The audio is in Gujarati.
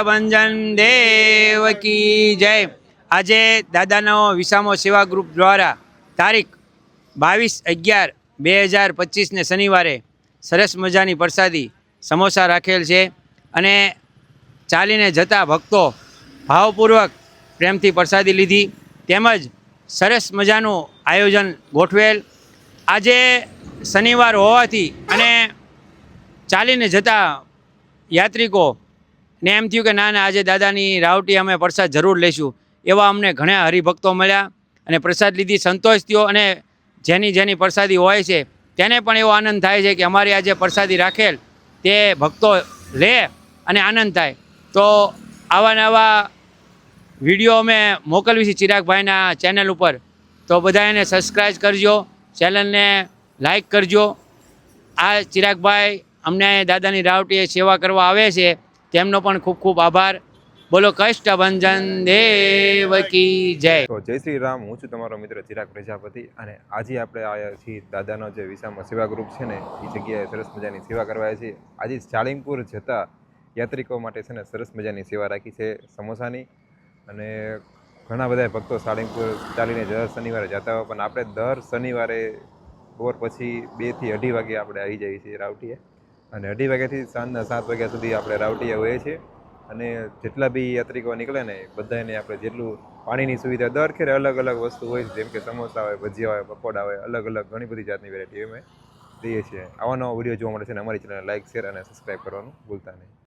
ભંજન દેવ કી જય। આજે દાદાનો વિસામો સેવા ગ્રુપ દ્વારા તારીખ 22/11/2025 શનિવારે સરસ મજાની પ્રસાદી સમોસા રાખેલ છે અને ચાલીને જતા ભક્તો ભાવપૂર્વક પ્રેમથી પ્રસાદી લીધી તેમજ સરસ મજાનું આયોજન ગોઠવેલ। આજે શનિવાર હોવાથી અને ચાલીને જતા યાત્રિકો ને એમ થયું કે ના આજે દાદાની રાવટી અમે પ્રસાદ જરૂર લઈશું, એવા અમને ઘણા હરિભક્તો મળ્યા અને પ્રસાદ લીધી સંતોષ થયો અને જેની પ્રસાદી હોય છે તેને પણ એવો આનંદ થાય છે કે અમારી આજે પ્રસાદી રાખેલ તે ભક્તો લે અને આનંદ થાય। તો આવા નવા વિડીયો અમે મોકલવી છે ચિરાગભાઈના ચેનલ ઉપર, તો બધા એને સબસ્ક્રાઈબ કરજો, ચેનલને લાઈક કરજો। આ ચિરાગભાઈ અમને દાદાની રાવટીએ સેવા કરવા આવે છે તેમનો પણ ખૂબ ખૂબ આભાર। બોલો કષ્ટભંજન દેવ કી જય। તો જય શ્રી રામ, હું છું તમારો મિત્ર ચિરાગ પ્રજાપતિ અને આજે આપણે આવ્યા છીએ દાદાનો જે વિસામો સેવા ગ્રુપ છે ને એ જગ્યાએ સરસ મજાની સેવા કરવા છીએ। આજે સાળીંગપુર જતા યાત્રિકો માટે છે ને સરસ મજાની સેવા રાખી છે સમોસાની, અને ઘણા બધા ભક્તો સાળીંગપુર ચાલીને દર શનિવારે જતા હોય, પણ આપણે દર શનિવારે બપોર પછી 2 થી 2:30 વાગે આપણે આવી જઈએ છીએ રાવટીએ, અને 2:30 વાગ્યાથી સાંજના 7 વાગ્યા સુધી આપણે રાવટીએ હોઈએ છીએ। અને જેટલા બી યાત્રિકો નીકળે ને બધાને આપણે જેટલું પાણીની સુવિધા દર ખેરે અલગ અલગ વસ્તુ હોય છે, જેમ કે સમોસા હોય, ભજીયા હોય, પકોડા હોય, અલગ અલગ ઘણી બધી જાતની વેરાયટી અમે દઈએ છીએ। આવા નવા વિડીયો જોવા મળે છે ને અમારી ચેનલ લાઈક, શેર અને સબસ્ક્રાઈબ કરવાનું ભૂલતા નહીં।